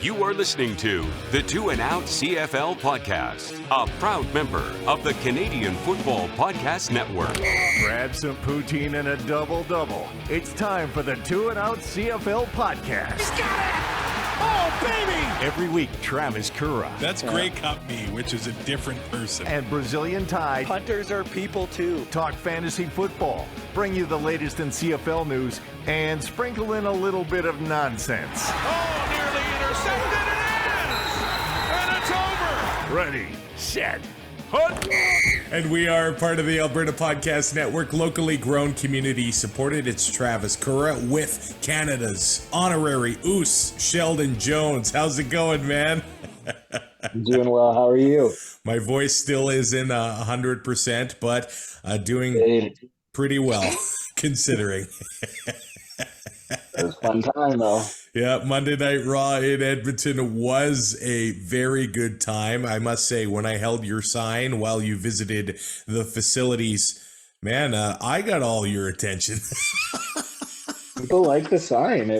You are listening to the Two and Out CFL podcast, a proud member of the Canadian Football Podcast Network. Grab some poutine and a double-double. It's time for the Two and Out CFL podcast. He's got it! Oh, baby! Every week, Travis Currah. That's Grey Cup me, which is a different person. And Brazilian Tide. Hunters are people too. Talk fantasy football, bring you the latest in CFL news, and sprinkle in a little bit of nonsense. Oh, nearly intercepted, and it's over! Ready, set, hunt! And we are part of the Alberta Podcast Network, locally grown, community supported. It's Travis Currah with Canada's honorary Als Sheldon Jones. How's it going, man? I'm doing well. How are you? My voice still isn't 100%, but doing pretty well, considering. It was a fun time, though. Yeah, Monday Night Raw in Edmonton was a very good time. I must say, when I held your sign while you visited the facilities, man, I got all your attention. People like the sign. I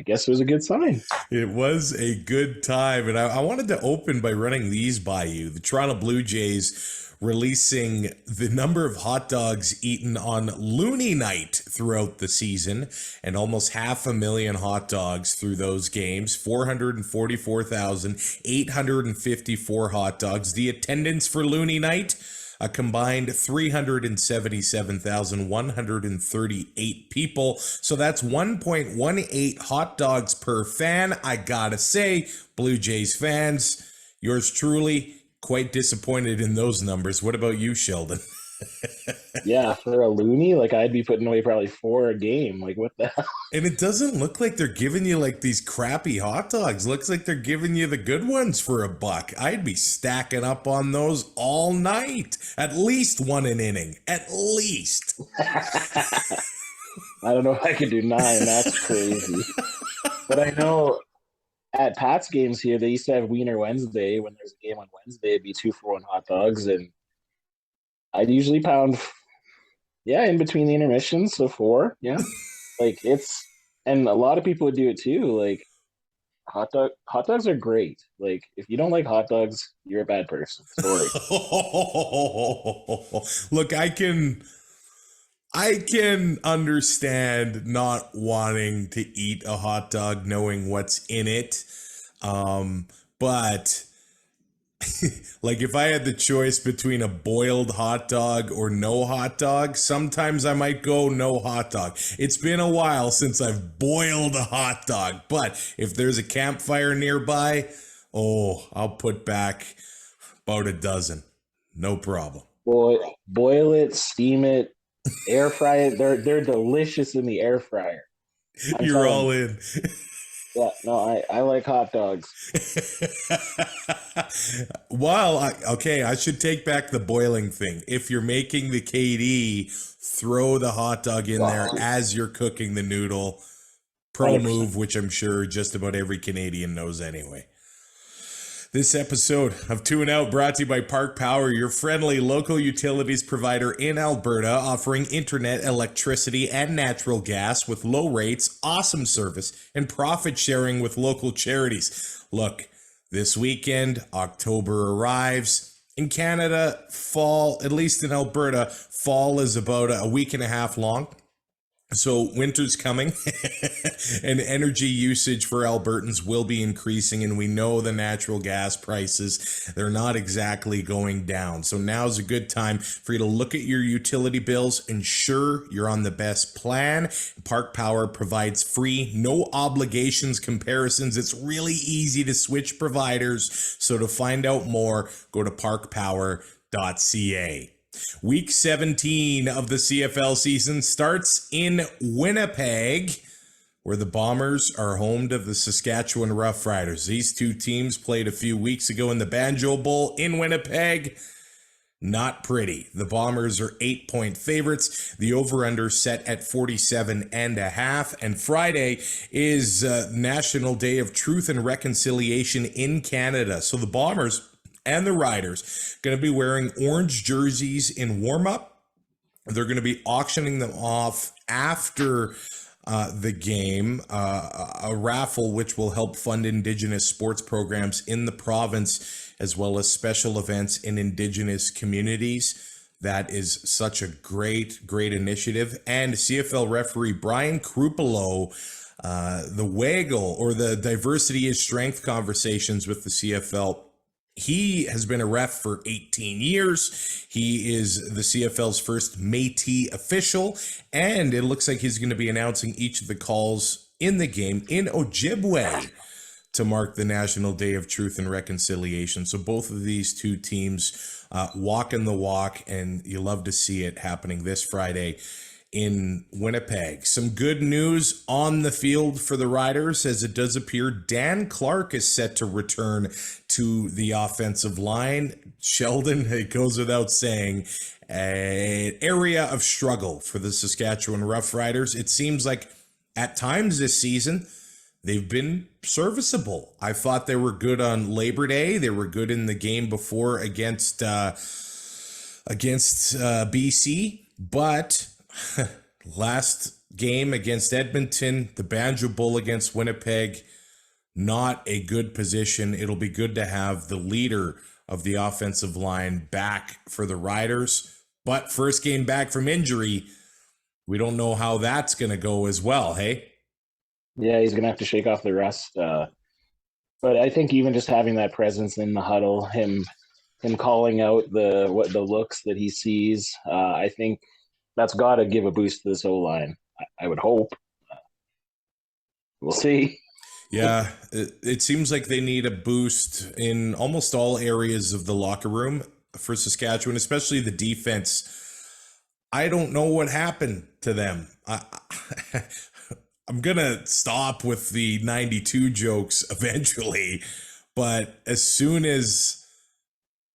guess it was a good sign. It was a good time, and I wanted to open by running these by you. The Toronto Blue Jays releasing the number of hot dogs eaten on Looney Night throughout the season, and almost 500,000 hot dogs through those games, 444,854 hot dogs. The attendance for Looney Night, a combined 377,138 people. So that's 1.18 hot dogs per fan. I gotta say, Blue Jays fans, yours truly, quite disappointed in those numbers. What about you, Sheldon? Yeah, for a loony, I'd be putting away probably 4 a game. What the hell? And it doesn't look like they're giving you these crappy hot dogs. Looks like they're giving you the good ones for $1. I'd be stacking up on those all night. At least one an inning. At least. I don't know if I could do 9. That's crazy. But I know at Pat's games here, they used to have Wiener Wednesday. When there's a game on Wednesday, it'd be 2-for-1 hot dogs. And I'd usually pound, in between the intermissions, so 4. Yeah. And a lot of people would do it too. Hot dogs are great. If you don't like hot dogs, you're a bad person. Sorry. Look, I can understand not wanting to eat a hot dog knowing what's in it. But if I had the choice between a boiled hot dog or no hot dog, sometimes I might go no hot dog. It's been a while since I've boiled a hot dog, but if there's a campfire nearby, I'll put back about a dozen. No problem. Boil it, steam it, air fry it. They're delicious in the air fryer. You're all in. Yeah, no, I like hot dogs. I should take back the boiling thing. If you're making the KD, throw the hot dog in there as you're cooking the noodle. Pro 100%. Move, which I'm sure just about every Canadian knows anyway. This episode of Two and Out brought to you by Park Power, your friendly local utilities provider in Alberta, offering internet, electricity, and natural gas with low rates, awesome service, and profit sharing with local charities. Look, this weekend, October arrives. In Canada, fall, at least in Alberta, fall is about a week and a half long. So winter's coming and energy usage for Albertans will be increasing, and we know the natural gas prices, they're not exactly going down. So now's a good time for you to look at your utility bills, ensure you're on the best plan. Park Power provides free, no obligations comparisons. It's really easy to switch providers. So to find out more, go to parkpower.ca. Week 17 of the CFL season starts in Winnipeg, where the Bombers are home to the Saskatchewan Roughriders. These two teams played a few weeks ago in the Banjo Bowl in Winnipeg. Not pretty. The Bombers are 8-point favorites. The over-under set at 47.5. And Friday is National Day of Truth and Reconciliation in Canada. So the Bombers and the Riders going to be wearing orange jerseys in warm-up. They're going to be auctioning them off after the game, a raffle which will help fund Indigenous sports programs in the province, as well as special events in Indigenous communities. That is such a great initiative. And CFL referee Brian Krupelo, the waggle or the diversity is strength conversations with the CFL. He has been a ref for 18 years. He is the CFL's first Métis official, and it looks like he's going to be announcing each of the calls in the game in Ojibwe to mark the National Day of Truth and Reconciliation. So both of these two teams walking the walk, and you love to see it happening this Friday in Winnipeg. Some good news on the field for the Riders, as it does appear Dan Clark is set to return to the offensive line. Sheldon, it goes without saying, an area of struggle for the Saskatchewan Roughriders. It seems like at times this season, they've been serviceable. I thought they were good on Labor Day. They were good in the game before against BC, but last game against Edmonton, the Banjo Bull against Winnipeg, not a good position. It'll be good to have the leader of the offensive line back for the Riders, but first game back from injury, we don't know how that's going to go as well, hey? Yeah, he's going to have to shake off the rust. But I think even just having that presence in the huddle, him calling out the looks that he sees, I think that's got to give a boost to this O-line. I would hope. We'll see. Yeah, it seems like they need a boost in almost all areas of the locker room for Saskatchewan, especially the defense. I don't know what happened to them. I'm going to stop with the 92 jokes eventually, but as soon as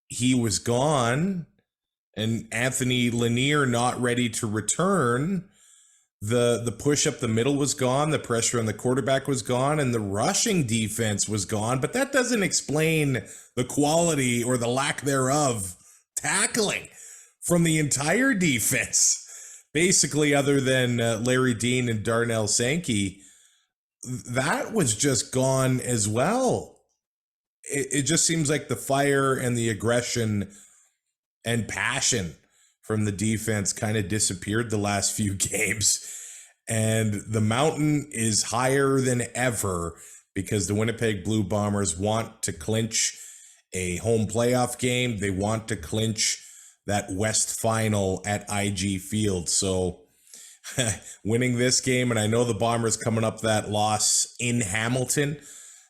he was gone and Anthony Lanier not ready to return, the push up the middle was gone, the pressure on the quarterback was gone, and the rushing defense was gone, but that doesn't explain the quality or the lack thereof tackling from the entire defense. Basically, other than Larry Dean and Darnell Sankey, that was just gone as well. It just seems like the fire and the aggression and passion from the defense kind of disappeared the last few games. And the mountain is higher than ever because the Winnipeg Blue Bombers want to clinch a home playoff game. They want to clinch that West final at IG Field. So winning this game, and I know the Bombers coming up that loss in Hamilton,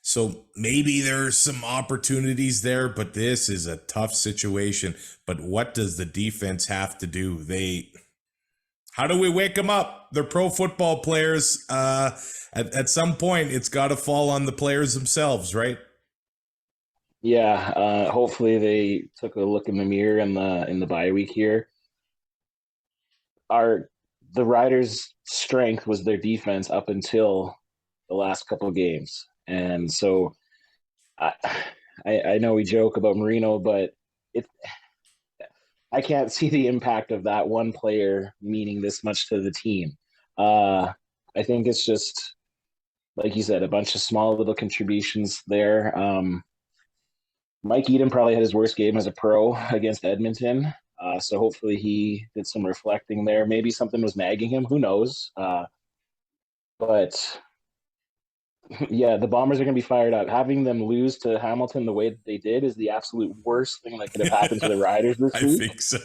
so maybe there's some opportunities there, but this is a tough situation. But what does the defense have to do? How do we wake them up? They're pro football players. At some point, it's got to fall on the players themselves, right? Yeah, hopefully they took a look in the mirror in the bye week here. The Riders' strength was their defense up until the last couple of games, and so I know we joke about Marino, but I can't see the impact of that one player meaning this much to the team. I think it's just, like you said, a bunch of small little contributions there. Mike Eden probably had his worst game as a pro against Edmonton. So hopefully he did some reflecting there. Maybe something was nagging him. Who knows? But yeah, the Bombers are going to be fired up. Having them lose to Hamilton the way that they did is the absolute worst thing that could have happened to the Riders this week. I think so.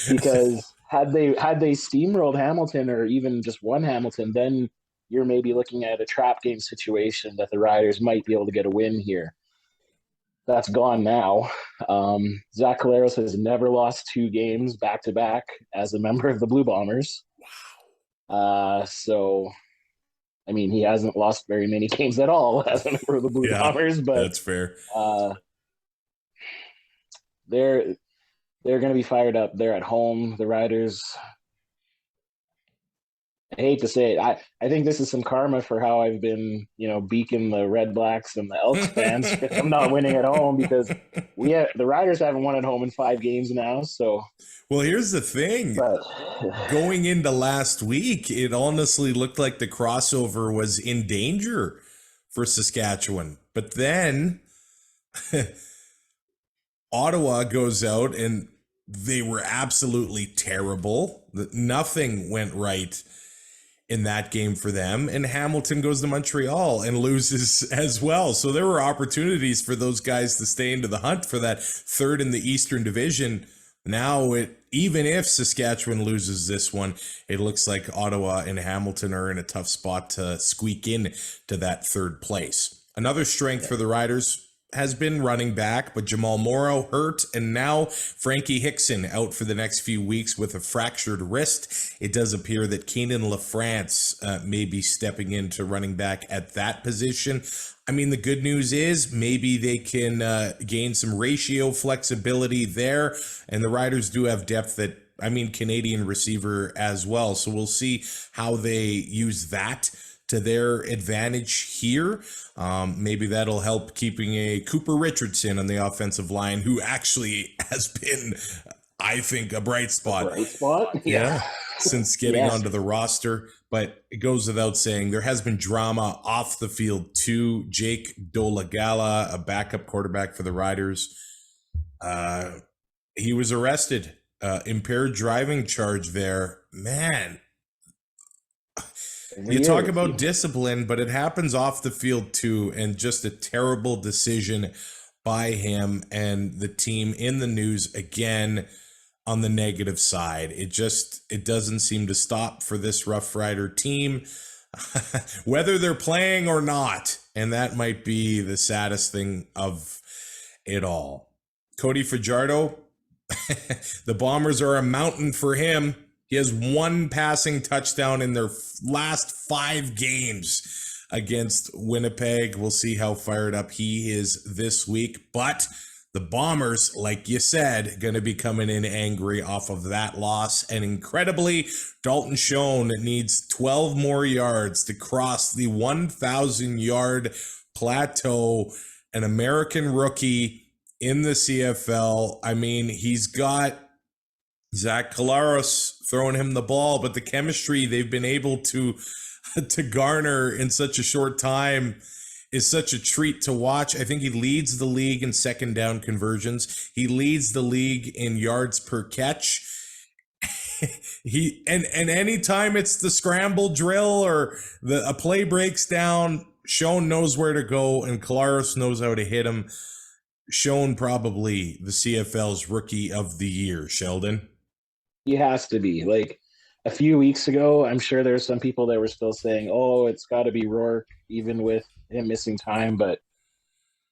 Because had they steamrolled Hamilton or even just won Hamilton, then you're maybe looking at a trap game situation that the Riders might be able to get a win here. That's gone now. Zach Collaros has never lost 2 games back-to-back as a member of the Blue Bombers. Wow. So, I mean, he hasn't lost very many games at all as a member of the Blue Bombers. But that's fair. They're going to be fired up. They're at home. The Riders, I hate to say it. I think this is some karma for how I've been, beaking the RedBlacks and the Elks fans for them not winning at home, because the Riders haven't won at home in 5 games now. So, well, here's the thing. but Going into last week, it honestly looked like the crossover was in danger for Saskatchewan. But then Ottawa goes out and they were absolutely terrible. Nothing went right in that game for them. And Hamilton goes to Montreal and loses as well. So there were opportunities for those guys to stay into the hunt for that third in the Eastern Division. Now, even if Saskatchewan loses this one, it looks like Ottawa and Hamilton are in a tough spot to squeak in to that third place. Another strength for the Riders has been running back, but Jamal Morrow hurt, and now Frankie Hickson out for the next few weeks with a fractured wrist. It does appear that Keenan LaFrance may be stepping into running back at that position. I mean, the good news is maybe they can gain some ratio flexibility there, and the Riders do have depth at, Canadian receiver as well. So we'll see how they use that to their advantage here. Maybe that'll help keeping a Cooper Richardson on the offensive line, who actually has been, I think, a bright spot. Yeah. Since getting onto the roster. But it goes without saying, there has been drama off the field too. Jake Dolagala, a backup quarterback for the Riders, he was arrested. Impaired driving charge there. Man, you talk about discipline, but it happens off the field too, and just a terrible decision by him and the team in the news again on the negative side. It doesn't seem to stop for this Rough Rider team, whether they're playing or not, and that might be the saddest thing of it all. Cody Fajardo, the Bombers are a mountain for him. He has 1 passing touchdown in their last 5 games against Winnipeg. We'll see how fired up he is this week. But the Bombers, like you said, going to be coming in angry off of that loss. And incredibly, Dalton Schoen needs 12 more yards to cross the 1,000-yard plateau. An American rookie in the CFL. He's got Zach Collaros throwing him the ball, but the chemistry they've been able to garner in such a short time is such a treat to watch. I think he leads the league in second down conversions. He leads the league in yards per catch. And anytime it's the scramble drill or a play breaks down, Schoen knows where to go and Collaros knows how to hit him. Schoen probably the CFL's rookie of the year, Sheldon. He has to be. Like a few weeks ago, I'm sure there's some people that were still saying, oh, it's got to be Rourke, even with him missing time. But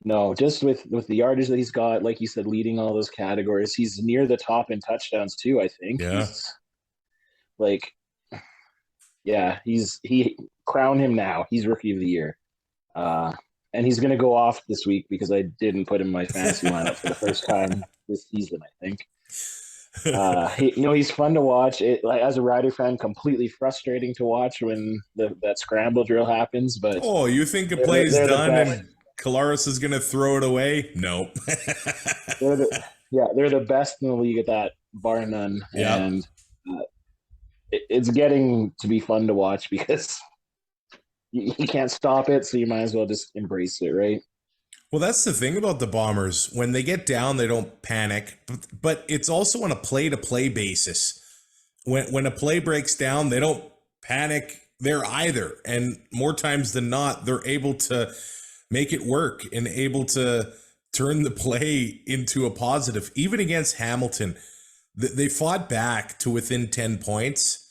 no, just with the yardage that he's got, like you said, leading all those categories, he's near the top in touchdowns too, I think. Yeah. He crown him now. He's rookie of the year. And he's going to go off this week because I didn't put him in my fantasy lineup for the first time this season, I think. He's fun to watch. As a Rider fan, completely frustrating to watch when that scramble drill happens. But you think a play's done and Collaros is going to throw it away? No. they're the best in the league at that, bar none. Yep. And it's getting to be fun to watch because you can't stop it, so you might as well just embrace it, right? Well, that's the thing about the Bombers. When they get down, they don't panic, but it's also on a play-to-play basis. When a play breaks down, they don't panic there either. And more times than not, they're able to make it work and able to turn the play into a positive. Even against Hamilton, they fought back to within 10 points.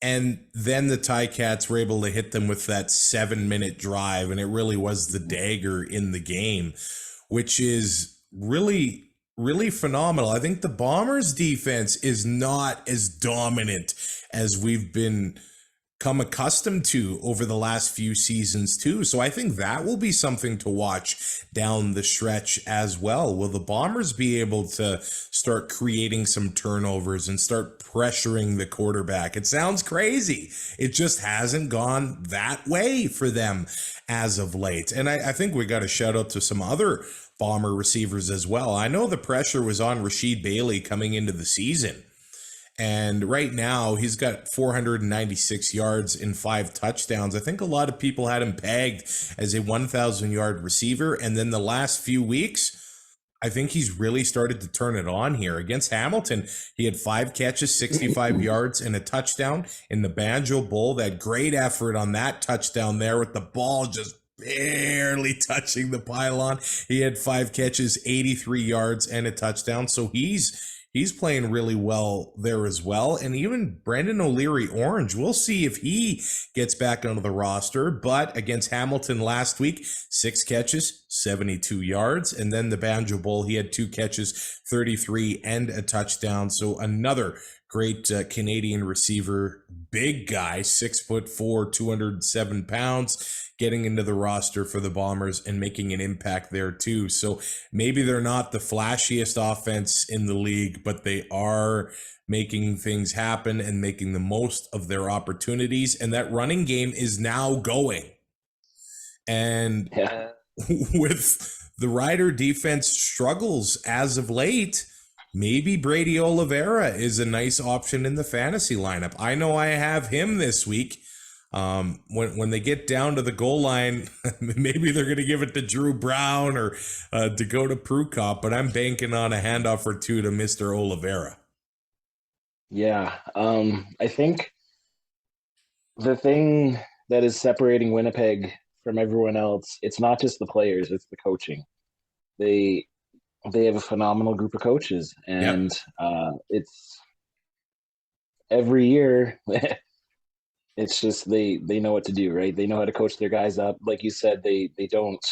And then the Ticats were able to hit them with that 7-minute drive, and it really was the dagger in the game, which is really, really phenomenal. I think the Bombers' defense is not as dominant as we've been come accustomed to over the last few seasons too. So I think that will be something to watch down the stretch as well. Will the Bombers be able to start creating some turnovers and start pressuring the quarterback? It sounds crazy. It just hasn't gone that way for them as of late. And I think we got to shout out to some other Bomber receivers as well. I know the pressure was on Rashid Bailey coming into the season. And right now, he's got 496 yards and 5 touchdowns. I think a lot of people had him pegged as a 1,000-yard receiver. And then the last few weeks, I think he's really started to turn it on here. Against Hamilton, he had 5 catches, 65 yards, and a touchdown. In the Banjo Bowl, that great effort on that touchdown there with the ball just barely touching the pylon. He had 5 catches, 83 yards, and a touchdown. So he's playing really well there as well. And even Brandon O'Leary Orange, we'll see if he gets back onto the roster. But against Hamilton last week, 6 catches, 72 yards. And then the Banjo Bowl, he had 2 catches, 33 and a touchdown. So another great Canadian receiver, big guy, 6'4", 207 pounds, getting into the roster for the Bombers and making an impact there too. So maybe they're not the flashiest offense in the league, but they are making things happen and making the most of their opportunities. And that running game is now going. And with the Rider defense struggles as of late, maybe Brady Oliveira is a nice option in the fantasy lineup. I know I have him this week. When they get down to the goal line, maybe they're going to give it to Drew Brown or Dakota Prukop, but I'm banking on a handoff or two to Mr. Oliveira. Yeah, I think the thing that is separating Winnipeg from everyone else, it's not just the players, it's the coaching. They have a phenomenal group of coaches, and it's every year. It's just they know what to do, right? They know how to coach their guys up. Like you said, they don't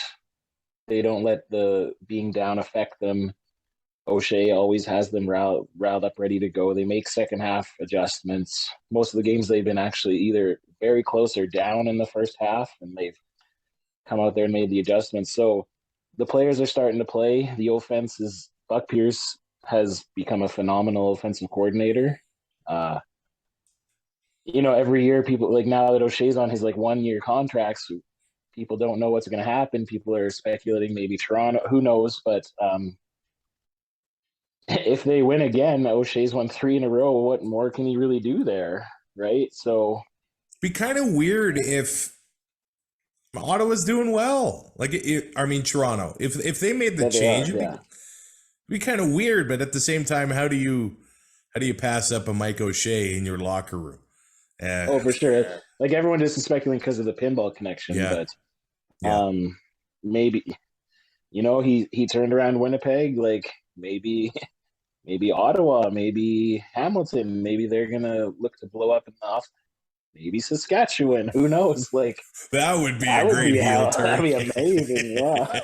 let the being down affect them. O'Shea always has them riled up, ready to go. They make second half adjustments. Most of the games they've been actually either very close or down in the first half, and they've come out there and made the adjustments. So the players are starting to play. The offense is Buck Pierce has become a phenomenal offensive coordinator. Every year people, like, now that O'Shea's on his 1-year contracts, people don't know what's going to happen. People are speculating maybe Toronto, who knows, but if they win again, O'Shea's won 3 in a row. What more can he really do there? Right. So be kind of weird if Ottawa's doing well. Toronto, if they made the change, it'd be kind of weird. But at the same time, how do you pass up a Mike O'Shea in your locker room? Oh, for sure. Everyone just is speculating because of the pinball connection, but maybe, he turned around Winnipeg. Maybe Ottawa, maybe Hamilton, maybe they're gonna look to blow up in the off. Maybe Saskatchewan. Who knows? That would be a great heel turn. That'd be amazing. Yeah,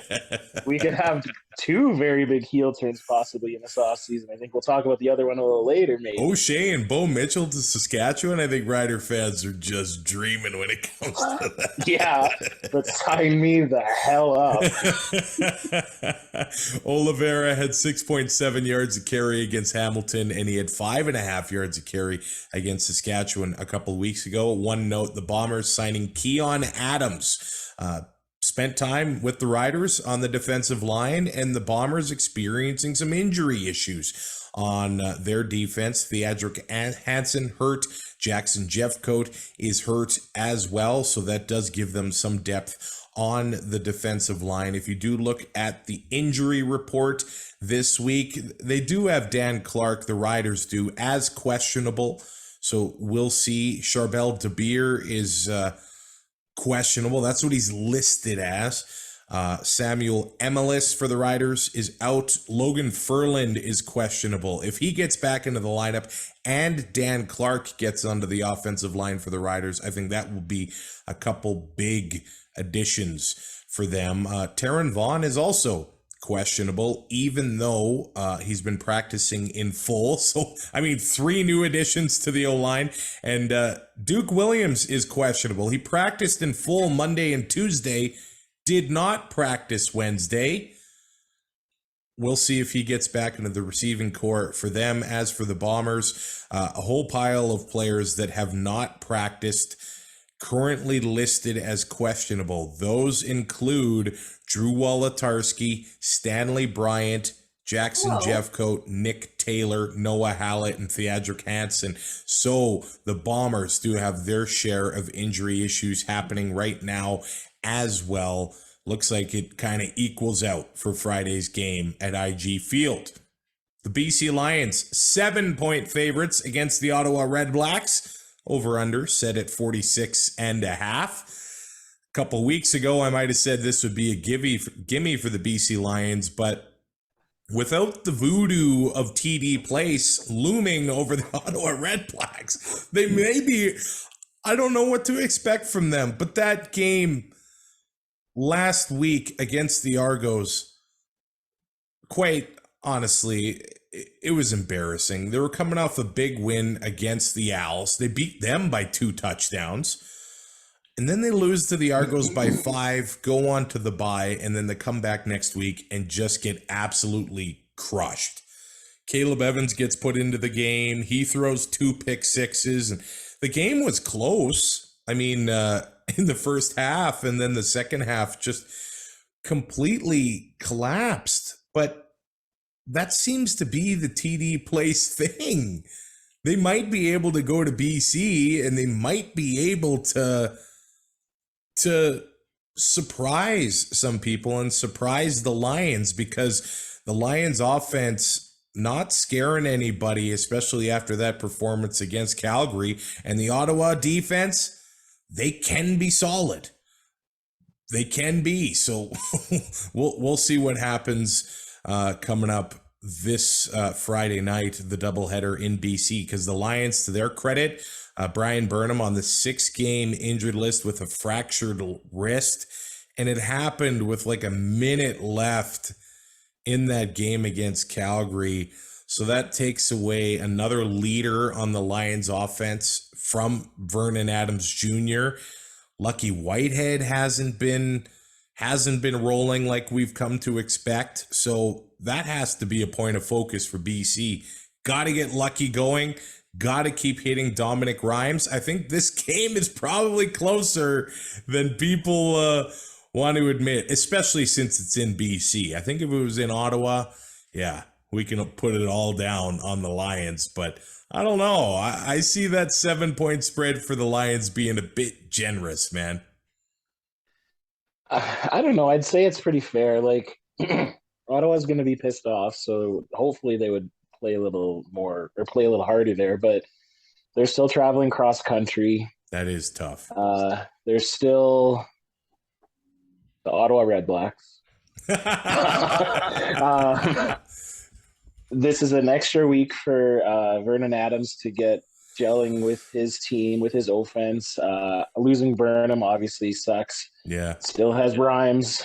we could have 2 very big heel turns possibly in this offseason. I think we'll talk about the other one a little later. Maybe O'Shea and Bo Mitchell to Saskatchewan. I think Rider fans are just dreaming when it comes to that. Yeah, but sign me the hell up. Oliveira had 6.7 yards a carry against Hamilton, and he had 5.5 yards a carry against Saskatchewan a couple of weeks ago. One note, the Bombers signing Keon Adams. Spent time with the Riders on the defensive line, and the Bombers experiencing some injury issues on their defense. Theodric Hansen hurt. Jackson Jeffcoat is hurt as well, so that does give them some depth on the defensive line. If you do look at the injury report this week, they do have Dan Clark, the Riders do, as questionable. So we'll see. Charbel DeBeer is questionable. That's what he's listed as. Samuel Emelis for the Riders is out. Logan Furland is questionable. If he gets back into the lineup and Dan Clark gets onto the offensive line for the Riders, I think that will be a couple big additions for them. Taron Vaughn is also questionable, even though he's been practicing in full. So, 3 new additions to the O-line. And Duke Williams is questionable. He practiced in full Monday and Tuesday, did not practice Wednesday. We'll see if he gets back into the receiving corps for them. As for the Bombers, a whole pile of players that have not practiced currently listed as questionable. Those include Drew Wolotarski, Stanley Bryant, Jackson Jeffcoat, Nick Taylor, Noah Hallett, and Theodric Hansen. So the Bombers do have their share of injury issues happening right now as well. Looks like it kind of equals out for Friday's game at IG Field. The BC Lions, 7-point favorites against the Ottawa RedBlacks. Over-under set at 46.5. A couple weeks ago, I might have said this would be a gimme for the BC Lions, but without the voodoo of TD Place looming over the Ottawa RedBlacks, they may be, I don't know what to expect from them, but that game last week against the Argos, quite honestly, it was embarrassing. They were coming off a big win against the Owls. They beat them by 2 touchdowns. And then they lose to the Argos by 5, go on to the bye, and then they come back next week and just get absolutely crushed. Caleb Evans gets put into the game. He throws 2 pick sixes. And the game was close. In the first half, and then the second half just completely collapsed. But that seems to be the TD Place thing. They might be able to go to BC and they might be able to surprise some people and surprise the Lions, because the Lions offense not scaring anybody, especially after that performance against Calgary, and the Ottawa defense, they can be solid. They can be. So we'll see what happens coming up this Friday night, the doubleheader in BC, because the Lions, to their credit, Brian Burnham on the 6-game injured list with a fractured wrist, and it happened with like a minute left in that game against Calgary. So that takes away another leader on the Lions offense from Vernon Adams Jr. Lucky Whitehead hasn't been rolling like we've come to expect. So that has to be a point of focus for BC. Got to get Lucky going. Got to keep hitting Dominic Rhymes. I think this game is probably closer than people want to admit, especially since it's in BC. I think if it was in Ottawa, yeah, we can put it all down on the Lions. But I don't know. I see that 7-point spread for the Lions being a bit generous, man. I don't know. I'd say it's pretty fair. Like, Ottawa's going to be pissed off, so hopefully they would play a little more or play a little harder there. But they're still traveling cross country. That is tough. There's still the Ottawa RedBlacks. This is an extra week for Vernon Adams to get gelling with his team, with his offense. Losing Burnham obviously sucks. Yeah. Still has Rhymes.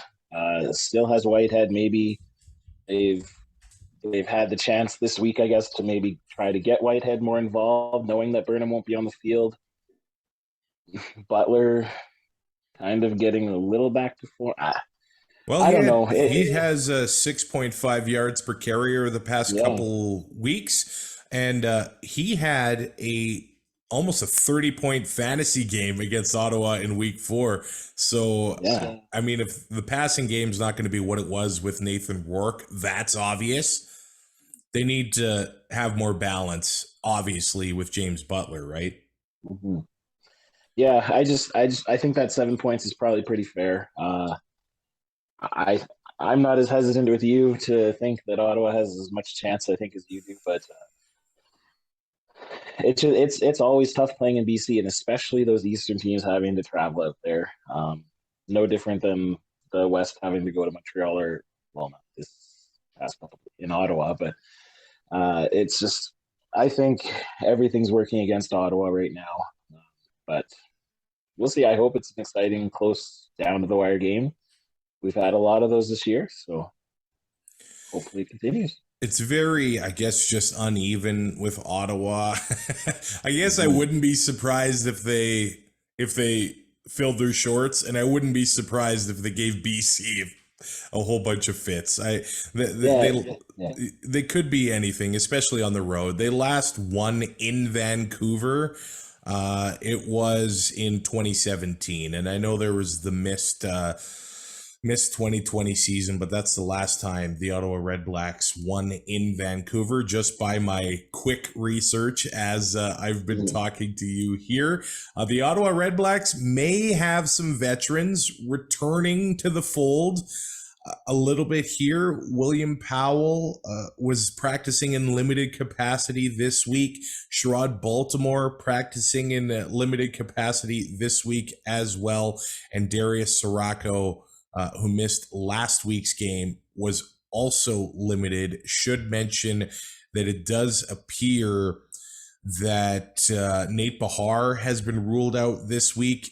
Still has Whitehead. Maybe they've had the chance this week, I guess, to maybe try to get Whitehead more involved, knowing that Burnham won't be on the field. Butler kind of getting a little back to form. Well, I don't know. He has 6.5 yards per carrier the past couple weeks, and he had almost a 30-point fantasy game against Ottawa in week 4. So, if the passing game's not going to be what it was with Nathan Rourke, that's obvious. They need to have more balance, obviously, with James Butler, right? Mm-hmm. Yeah, I think that 7 points is probably pretty fair. I'm not as hesitant with you to think that Ottawa has as much chance, I think, as you do, but it's always tough playing in BC, and especially those Eastern teams having to travel out there. No different than the West having to go to Montreal, or well, not this past couple in Ottawa, but it's just, I think everything's working against Ottawa right now, but we'll see. I hope it's an exciting, close, down to the wire game. We've had a lot of those this year, so hopefully it continues. It's very, I guess, just uneven with Ottawa. I guess I wouldn't be surprised if they filled their shorts, and I wouldn't be surprised if they gave BC a whole bunch of fits. They could be anything, especially on the road. They last won in Vancouver. It was in 2017, and I know there was the missed 2020 season, but that's the last time the Ottawa RedBlacks won in Vancouver, just by my quick research as I've been talking to you here. The Ottawa RedBlacks may have some veterans returning to the fold a little bit here. William Powell was practicing in limited capacity this week. Sherrod Baltimore practicing in limited capacity this week as well. And Darius Sirocco, who missed last week's game, was also limited. Should mention that it does appear that Nate Bahar has been ruled out this week.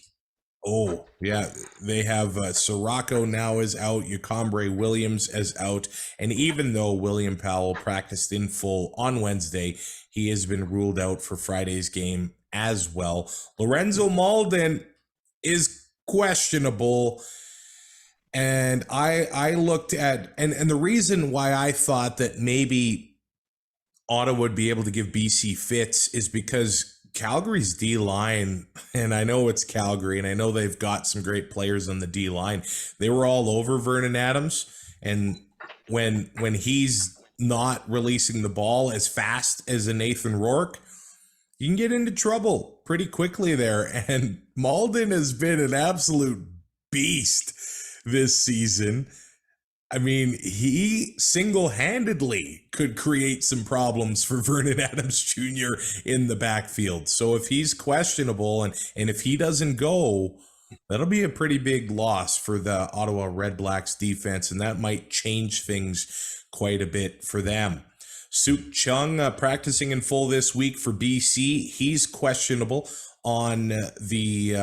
Oh, yeah, they have Sirocco now is out, Yacombre Williams is out, and even though William Powell practiced in full on Wednesday, he has been ruled out for Friday's game as well. Lorenzo Malden is questionable. And I looked at, and the reason why I thought that maybe Ottawa would be able to give BC fits is because Calgary's D-line, and I know it's Calgary, and I know they've got some great players on the D-line. They were all over Vernon Adams, and when he's not releasing the ball as fast as a Nathan Rourke, you can get into trouble pretty quickly there. And Malden has been an absolute beast this season. I mean, he single-handedly could create some problems for Vernon Adams Jr. in the backfield. So if he's questionable and if he doesn't go, that'll be a pretty big loss for the Ottawa RedBlacks defense, and that might change things quite a bit for them. Suk Chung practicing in full this week for BC. He's questionable on the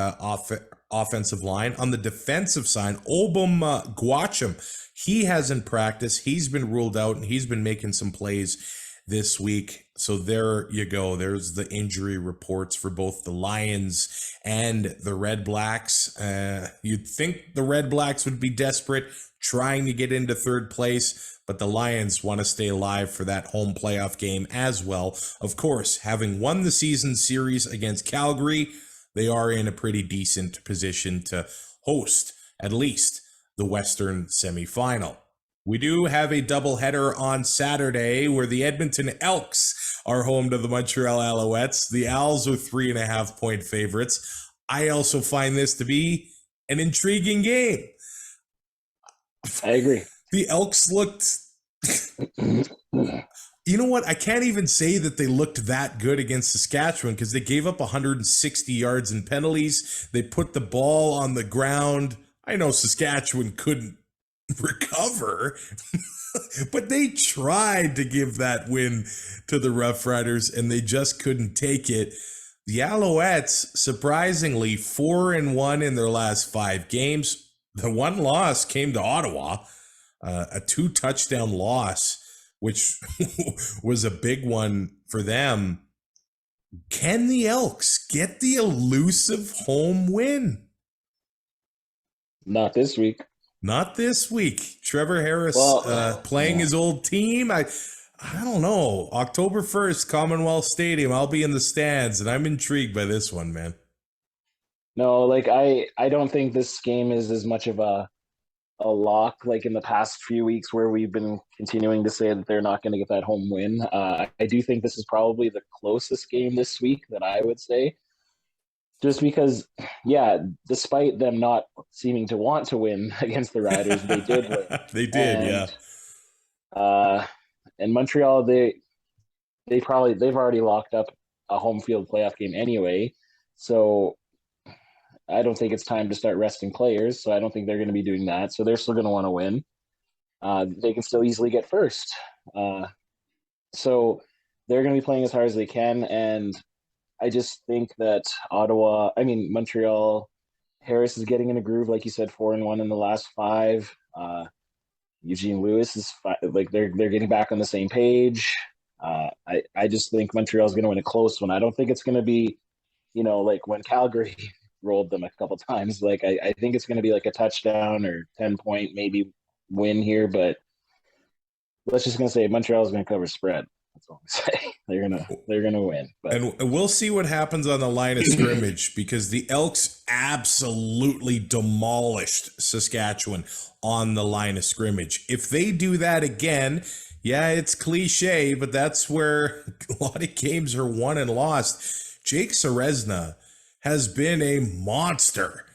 offensive line. On the defensive side, Obum Gwacham, he hasn't practiced. He's been ruled out, and he's been making some plays this week. So there you go. There's the injury reports for both the Lions and the RedBlacks. You'd think the RedBlacks would be desperate, trying to get into third place, but the Lions want to stay alive for that home playoff game as well. Of course, having won the season series against Calgary, they are in a pretty decent position to host at least the Western semifinal. We do have a doubleheader on Saturday where the Edmonton Elks are home to the Montreal Alouettes. The Als are 3.5-point favorites. I also find this to be an intriguing game. I agree. The Elks looked... You know what? I can't even say that they looked that good against Saskatchewan because they gave up 160 yards in penalties. They put the ball on the ground. I know Saskatchewan couldn't recover, but they tried to give that win to the Rough Riders, and they just couldn't take it. The Alouettes, surprisingly, 4-1 in their last 5 games. The one loss came to Ottawa, a 2-touchdown loss, which was a big one for them. Can the Elks get the elusive home win? Not this week. Not this week. Trevor Harris playing his old team. I don't know. October 1st, Commonwealth Stadium. I'll be in the stands, and I'm intrigued by this one, man. No, like I don't think this game is as much of a lock like in the past few weeks where we've been continuing to say that they're not going to get that home win. I do think this is probably the closest game this week that I would say. Just because, yeah, despite them not seeming to want to win against the Riders, they did win. They did, yeah. And Montreal, they've already locked up a home field playoff game anyway. So I don't think it's time to start resting players. So I don't think they're going to be doing that. So they're still going to want to win. They can still easily get first. So they're going to be playing as hard as they can. And I just think that Montreal, Harris is getting in a groove, like you said, 4-1 in the last 5. Eugene Lewis is like they're getting back on the same page. I just think Montreal's going to win a close one. I don't think it's going to be, like when Calgary rolled them a couple times. Like I think it's going to be like a touchdown or 10-point maybe win here, but let's just going to say Montreal's going to cover spread. That's all I'm saying. They're gonna win. But. And we'll see what happens on the line of scrimmage because the Elks absolutely demolished Saskatchewan on the line of scrimmage. If they do that again, yeah, it's cliche, but that's where a lot of games are won and lost. Jake Serezna has been a monster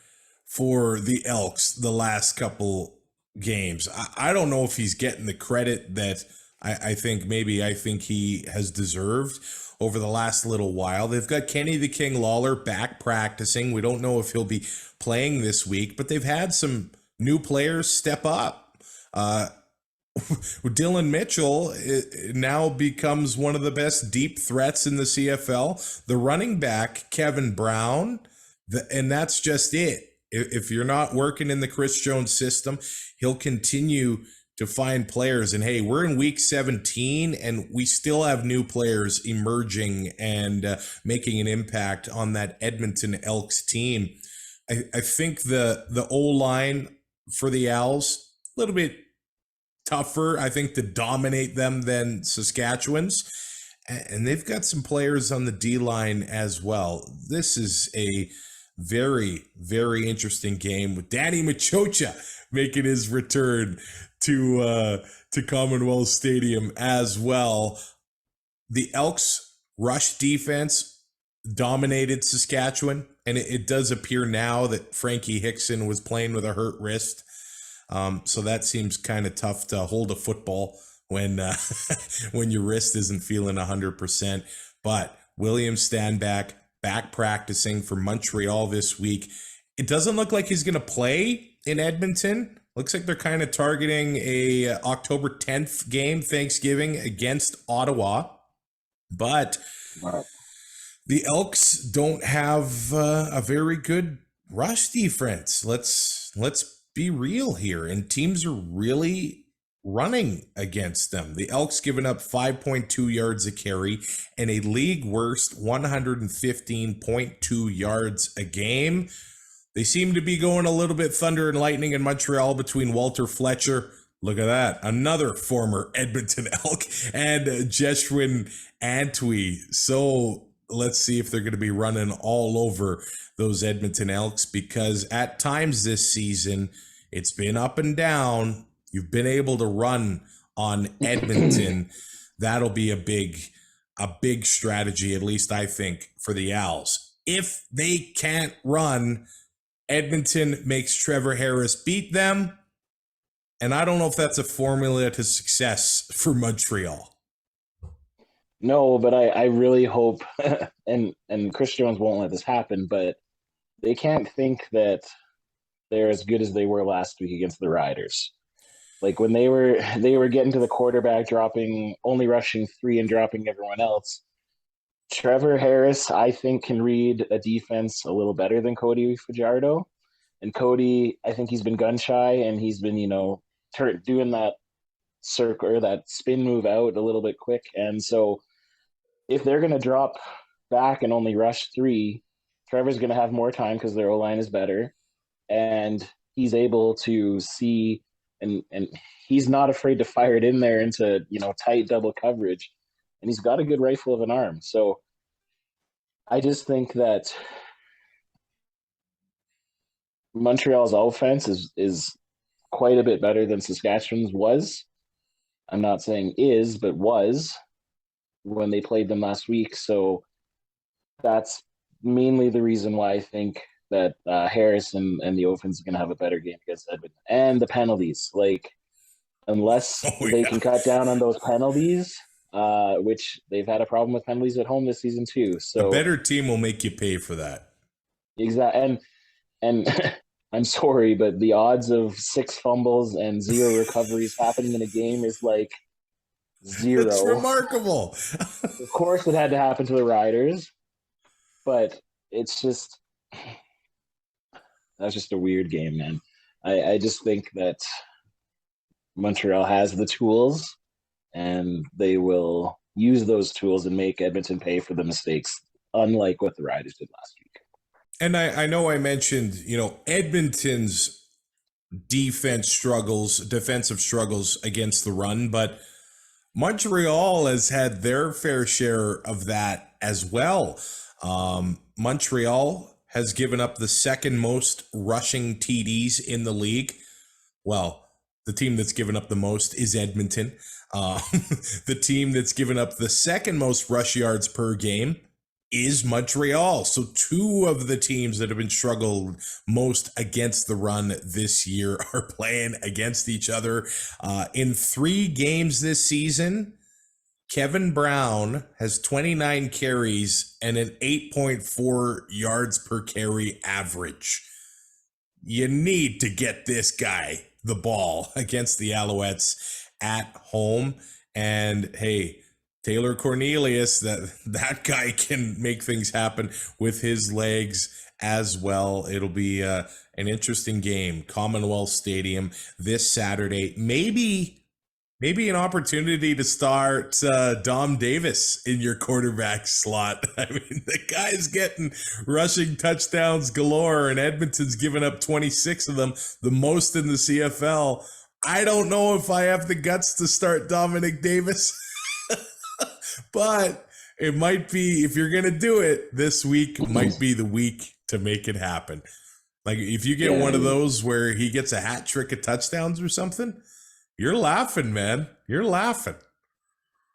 for the Elks the last couple games. I don't know if he's getting the credit that I think he has deserved over the last little while. They've got Kenny the King Lawler back practicing. We don't know if he'll be playing this week, but they've had some new players step up. Dylan Mitchell now becomes one of the best deep threats in the CFL. The running back, Kevin Brown, and that's just it. If you're not working in the Chris Jones system, he'll continue to find players. And hey, we're in week 17 and we still have new players emerging and making an impact on that Edmonton Elks team. I think the O-line for the Als, a little bit tougher, I think, to dominate them than Saskatchewan's. And they've got some players on the D-line as well. This is a very, very interesting game with Danny Machocha making his return to Commonwealth Stadium as well. The Elks rush defense dominated Saskatchewan, and it does appear now that Frankie Hickson was playing with a hurt wrist. So that seems kind of tough to hold a football when when your wrist isn't feeling 100%. But William Stanback back practicing for Montreal this week. It doesn't look like he's going to play in Edmonton. Looks like they're kind of targeting a October 10th game, Thanksgiving, against Ottawa. But the Elks don't have a very good rush defense. Let's be real here. And teams are really running against them. The Elks giving up 5.2 yards a carry and a league worst 115.2 yards a game. They seem to be going a little bit thunder and lightning in Montreal between Walter Fletcher, look at that, another former Edmonton Elk, and Jeshwin Antwi. So let's see if they're going to be running all over those Edmonton Elks, because at times this season, it's been up and down. You've been able to run on Edmonton. That'll be a big strategy, at least I think, for the Als. If they can't run, Edmonton makes Trevor Harris beat them. And I don't know if that's a formula to success for Montreal. No, but I really hope, and Chris Jones won't let this happen, but they can't think that they're as good as they were last week against the Riders. Like when they were getting to the quarterback, only rushing 3 and dropping everyone else. Trevor Harris, I think, can read a defense a little better than Cody Fajardo. And Cody, I think he's been gun shy, and he's been, doing that circle or that spin move out a little bit quick. And so if they're going to drop back and only rush 3, Trevor's going to have more time because their O-line is better. And he's able to see, and he's not afraid to fire it in there into, tight double coverage. And he's got a good rifle of an arm. So I just think that Montreal's offense is quite a bit better than Saskatchewan's was. I'm not saying is, but was when they played them last week. So that's mainly the reason why I think that Harris and the offense is going to have a better game against Edmonton. And the penalties. Unless they can cut down on those penalties, which they've had a problem with penalties at home this season too. So a better team will make you pay for that. Exactly. And I'm sorry, but the odds of 6 fumbles and 0 recoveries happening in a game is 0. It's remarkable. Of course it had to happen to the Riders, but it's just that's just a weird game, man. I just think that Montreal has the tools, and they will use those tools and make Edmonton pay for the mistakes, unlike what the Riders did last week. And I know I mentioned, Edmonton's defensive struggles against the run, but Montreal has had their fair share of that as well. Montreal has given up the second most rushing TDs in the league. Well, the team that's given up the most is Edmonton. The team that's given up the second most rush yards per game is Montreal. So two of the teams that have been struggled most against the run this year are playing against each other. In 3 games this season, Kevin Brown has 29 carries and an 8.4 yards per carry average. You need to get this guy the ball against the Alouettes at home. And hey, Taylor Cornelius, that guy can make things happen with his legs as well. It'll be an interesting game. Commonwealth Stadium this Saturday. Maybe an opportunity to start Dom Davis in your quarterback slot. I mean, the guy's getting rushing touchdowns galore, and Edmonton's given up 26 of them, the most in the CFL. I don't know if I have the guts to start Dominic Davis, but it might be, if you're going to do it, this week might be the week to make it happen. Like, if you get one of those where he gets a hat trick of touchdowns or something, you're laughing, man. You're laughing.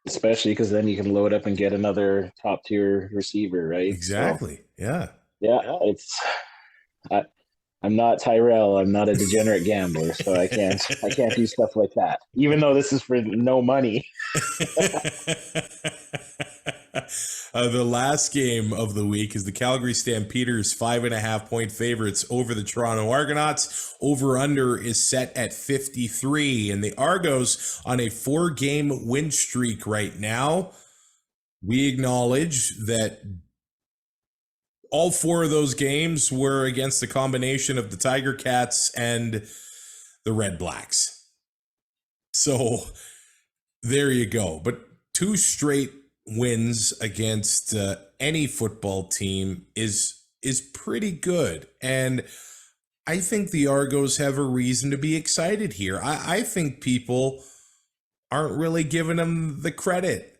Especially because then you can load up and get another top tier receiver, right? Exactly. So, yeah. I'm not Tyrell. I'm not a degenerate gambler, so I can't do stuff like that. Even though this is for no money. The last game of the week is the Calgary Stampeders 5.5-point favorites over the Toronto Argonauts. Over-under is set at 53, and the Argos on a 4-game win streak right now. We acknowledge that all 4 of those games were against the combination of the Tiger Cats and the RedBlacks. So there you go. But 2 straight wins against any football team is pretty good. And I think the Argos have a reason to be excited here. I think people aren't really giving them the credit.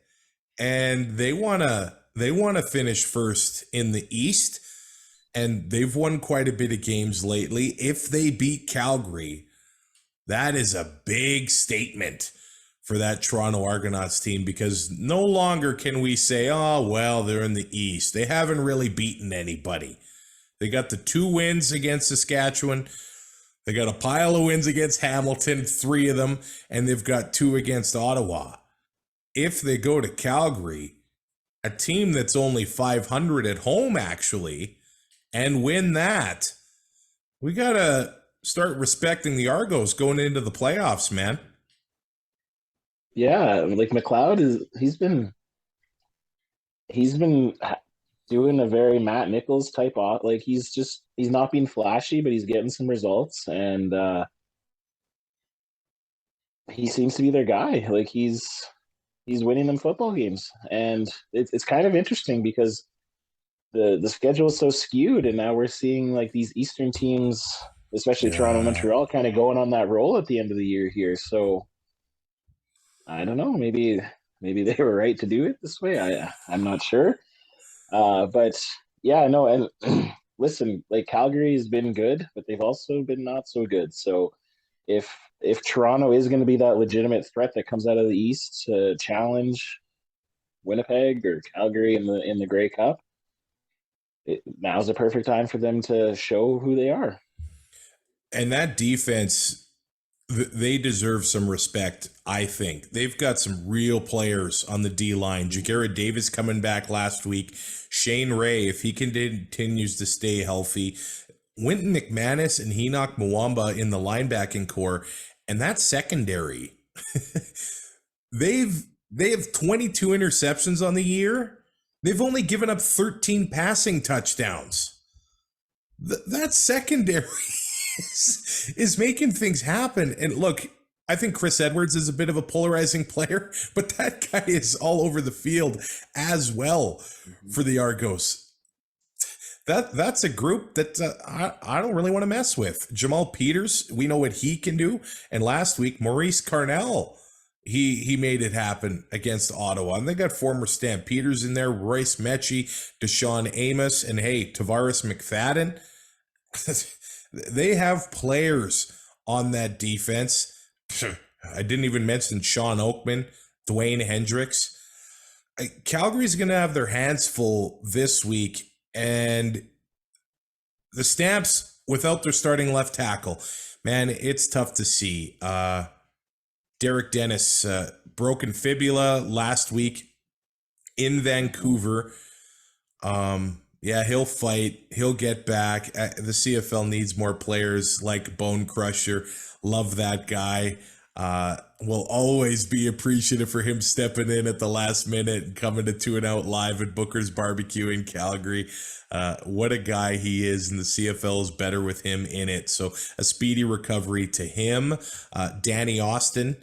And they want to finish first in the East, and they've won quite a bit of games lately. If they beat Calgary, that is a big statement for that Toronto Argonauts team, because no longer can we say, oh, well, they're in the East. They haven't really beaten anybody. They got the 2 wins against Saskatchewan. They got a pile of wins against Hamilton, 3 of them, and they've got 2 against Ottawa. If they go to Calgary, a team that's only 500 at home, actually, and win that, we got to start respecting the Argos going into the playoffs, man. Yeah, like McLeod he's been doing a very Matt Nichols type off. Like, he's not being flashy, but he's getting some results, and he seems to be their guy. Like, he's winning them football games, and it's kind of interesting because the schedule is so skewed, and now we're seeing like these Eastern teams, especially Toronto and Montreal, kind of going on that roll at the end of the year here. So I don't know, maybe they were right to do it this way. I'm not sure, but yeah, no. And listen, like, Calgary has been good, but they've also been not so good. So if Toronto is going to be that legitimate threat that comes out of the East to challenge Winnipeg or Calgary in the Grey Cup, now's the perfect time for them to show who they are. And that defense, they deserve some respect, I think. They've got some real players on the D-line. Jagarrett Davis coming back last week. Shane Ray, if he continues to stay healthy. Wynton McManus and Enoch Mwamba in the linebacking core. And that secondary, they have 22 interceptions on the year. They've only given up 13 passing touchdowns. That secondary is making things happen. And look, I think Chris Edwards is a bit of a polarizing player, but that guy is all over the field as well for the Argos. That's a group that I don't really want to mess with. Jamal Peters, we know what he can do. And last week, Maurice Carnell, he made it happen against Ottawa. And they got former Stampeders in there, Royce Mechie, Deshaun Amos, and hey, Tavares McFadden. They have players on that defense. I didn't even mention Sean Oakman, Dwayne Hendricks. Calgary's going to have their hands full this week. And the Stamps, without their starting left tackle, man, it's tough to see. Derek Dennis, broken fibula last week in Vancouver. Yeah, he'll fight. He'll get back. The CFL needs more players like Bone Crusher. Love that guy. Will always be appreciative for him stepping in at the last minute and coming to 2 and Out live at Booker's Barbecue in Calgary. What a guy he is, and the CFL is better with him in it. So a speedy recovery to him. Danny Austin,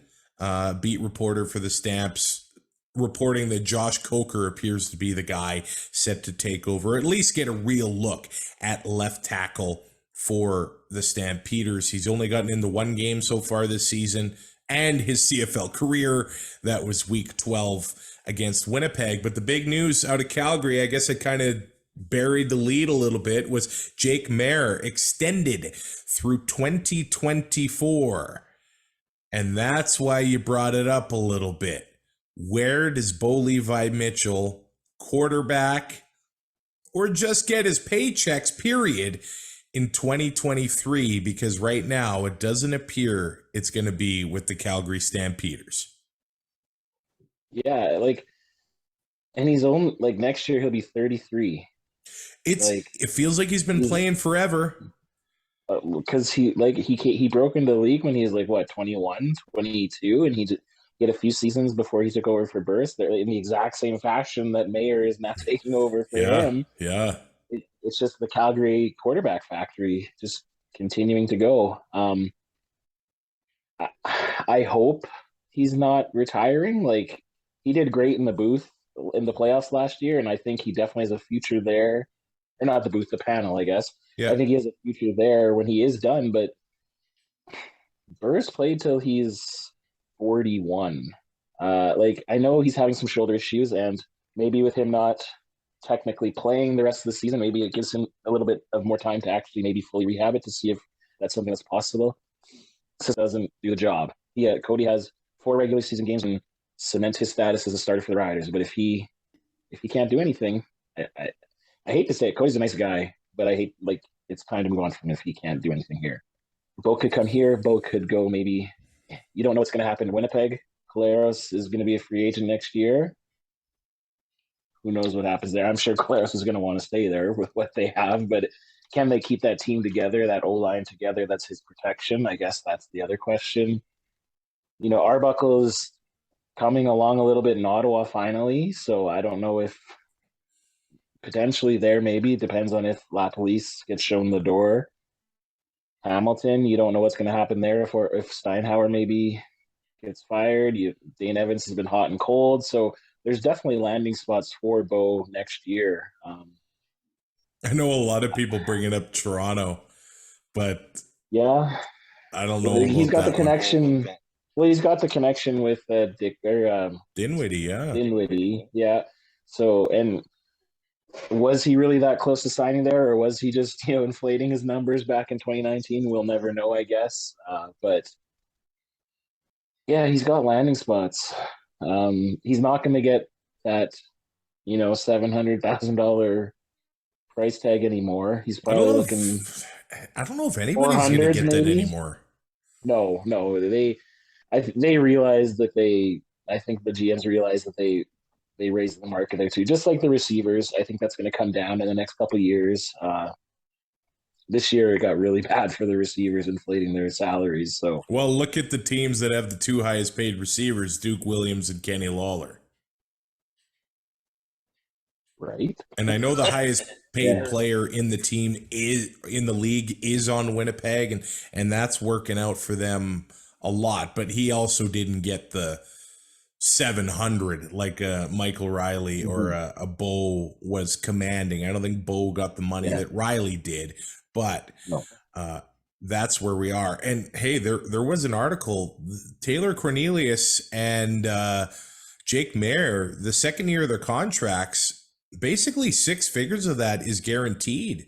beat reporter for the Stamps, reporting that Josh Coker appears to be the guy set to take over, at least get a real look at left tackle for the Stampeders. He's only gotten into 1 game so far this season, and his CFL career, that was week 12 against Winnipeg. But the big news out of Calgary, I guess it kind of buried the lead a little bit, was Jake Mayer extended through 2024. And that's why you brought it up a little bit. Where does Bo Levi Mitchell, quarterback, or just get his paychecks, period, in 2023? Because right now it doesn't appear it's going to be with the Calgary Stampeders. Yeah, and he's only, next year he'll be 33. It feels like he's been playing forever. Because he broke into the league when he was 21, 22, and he had a few seasons before he took over for Burst. They're in the exact same fashion that Mayer is now taking over for him. Yeah. It's just the Calgary quarterback factory just continuing to go. I hope he's not retiring. He did great in the booth in the playoffs last year, and I think he definitely has a future there. Or not the booth, the panel, I guess. Yeah. I think he has a future there when he is done, but Burst played till he's 41. I know he's having some shoulder issues, and maybe with him not technically playing the rest of the season, maybe it gives him a little bit of more time to actually maybe fully rehab it to see if that's something that's possible. This doesn't do the job. Yeah, Cody has 4 regular season games and cement his status as a starter for the Riders. But if he can't do anything, I hate to say it, Cody's a nice guy, but I hate it's time to move on from him if he can't do anything here. Bo could come here. Bo could go maybe. You don't know what's going to happen in Winnipeg. Collaros is going to be a free agent next year. Who knows what happens there? I'm sure Collaros is going to want to stay there with what they have, but can they keep that team together, that O-line together? That's his protection. I guess that's the other question. Arbuckle is coming along a little bit in Ottawa finally, so I don't know if potentially there maybe. It depends on if La Police gets shown the door. Hamilton, you don't know what's going to happen there if Steinhauer maybe gets fired. Dane Evans has been hot and cold, so there's definitely landing spots for Bo next year. I know a lot of people bringing up Toronto, but yeah, I don't know. He's got the connection. Well, he's got the connection with Dinwiddie. Yeah, Dinwiddie. Yeah. So, and was he really that close to signing there, or was he just inflating his numbers back in 2019? We'll never know, I guess. But yeah, he's got landing spots. He's not going to get that $700,000 price tag anymore. He's probably looking. I don't know if anybody's going to get that anymore. No, they realized that I think the GMs realized that they raised the market there too, just like the receivers. I think that's going to come down in the next couple of years. This year it got really bad for the receivers, inflating their salaries. So, well, look at the teams that have the 2 highest paid receivers: Duke Williams and Kenny Lawler. Right. And I know the highest paid player in the league is on Winnipeg, and that's working out for them a lot, but he also didn't get the 700 like a Michael Riley or a Bo was commanding. I don't think Bo got the money that Riley did, but that's where we are. And hey, there was an article, Taylor Cornelius and Jake Mayer, the second year of their contracts, basically 6 figures of that is guaranteed.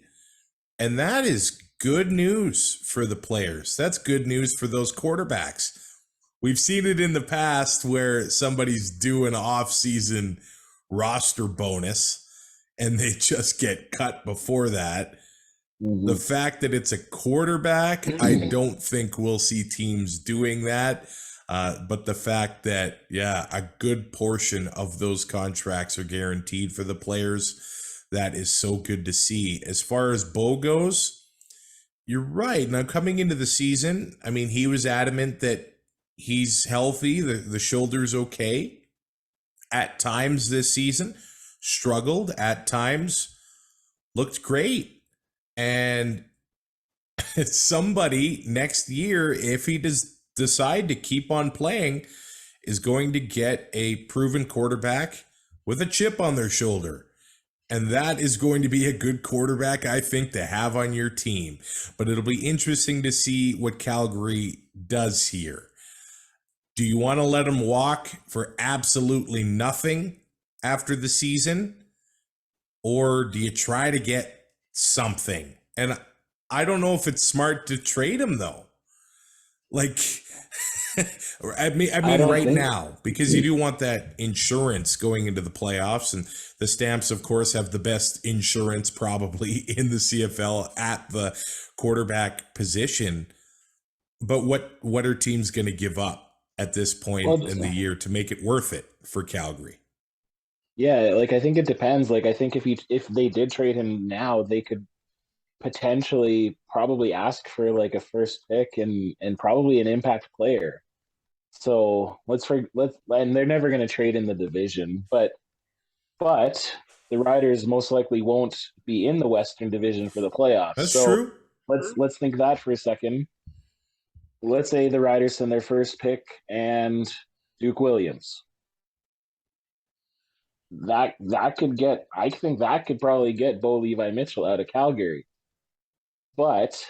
And that is good news for the players. That's good news for those quarterbacks. We've seen it in the past where somebody's due an off-season roster bonus and they just get cut before that. The fact that it's a quarterback, I don't think we'll see teams doing that. But the fact that, a good portion of those contracts are guaranteed for the players, that is so good to see. As far as Bo goes, you're right. Now, coming into the season, I mean, he was adamant that he's healthy. The shoulder's okay. At times this season, struggled. At times, looked great. And somebody next year, if he does decide to keep on playing, is going to get a proven quarterback with a chip on their shoulder. And that is going to be a good quarterback, I think, to have on your team. But it'll be interesting to see what Calgary does here. Do you want to let him walk for absolutely nothing after the season? Or do you try to get something? And I don't know if it's smart to trade him, though. Like, I mean right now, because you do want that insurance going into the playoffs, and the Stamps, of course, have the best insurance probably in the CFL at the quarterback position. But what are teams going to give up at this point in the year to make it worth it for Calgary? Yeah, like I think it depends. Like I think if they did trade him now, they could potentially probably ask for like a first pick and probably an impact player. So and they're never going to trade in the division, but the Riders most likely won't be in the Western Division for the playoffs. That's true. Let's think that for a second. Let's say the Riders send their first pick and Duke Williams. I think that could probably get Bo Levi Mitchell out of Calgary. But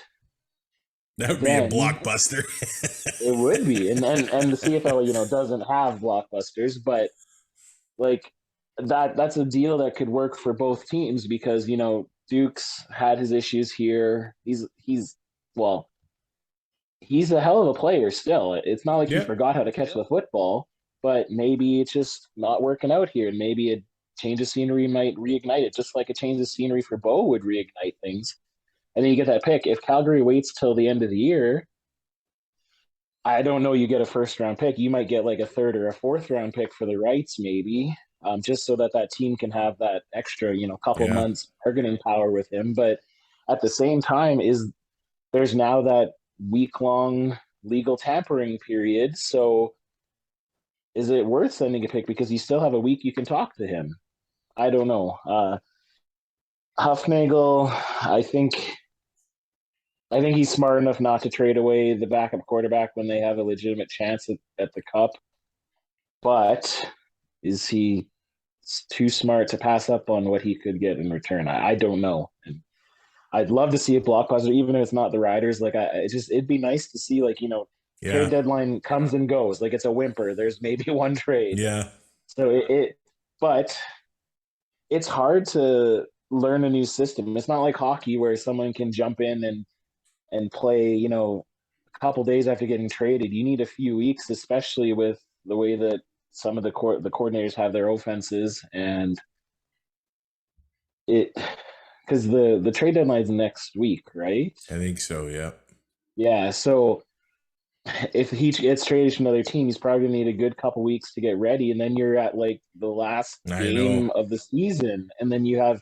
that would be a blockbuster. It would be. And the CFL, doesn't have blockbusters, but like that's a deal that could work for both teams because, Duke's had his issues here. He's a hell of a player still. It's not like he forgot how to catch the football, but maybe it's just not working out here. And maybe a change of scenery might reignite it, just like a change of scenery for Bo would reignite things. And then you get that pick. If Calgary waits till the end of the year, I don't know, you get a first-round pick. You might get like a third or a fourth-round pick for the rights maybe, just so that team can have that extra, couple months bargaining power with him. But at the same time, there's now that week-long legal tampering period. So is it worth sending a pick because you still have a week you can talk to him? I don't know. Huffnagel, I think he's smart enough not to trade away the backup quarterback when they have a legitimate chance at the Cup. But is he too smart to pass up on what he could get in return? I don't know. And I'd love to see a blockbuster, even if it's not the Riders. Like it'd be nice to see, like, trade deadline comes and goes. Like it's a whimper. There's maybe one trade. Yeah. So but it's hard to learn a new system. It's not like hockey where someone can jump in and play, a couple days after getting traded. You need a few weeks, especially with the way that some of the coordinators have their offenses, and because the trade deadline's next week, right? I think so. Yeah. Yeah. So if he gets traded to another team, he's probably gonna need a good couple weeks to get ready, and then you're at like the last game of the season, and then you have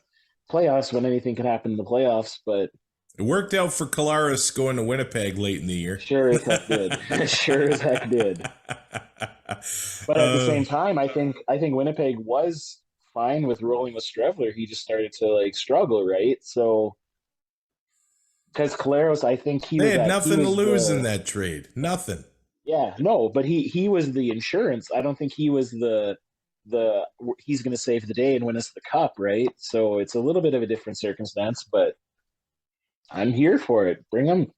playoffs when anything can happen in the playoffs. But it worked out for Kolaris going to Winnipeg late in the year. Sure as heck did. Sure as heck did. But at the same time, I think Winnipeg was fine with rolling with Strevler. He just started to struggle, right? So because Kolaris, I think they had nothing to lose in that trade. Nothing. Yeah, no, but he was the insurance. I don't think he was the he's going to save the day and win us the cup, right? So it's a little bit of a different circumstance, but I'm here for it. Bring him.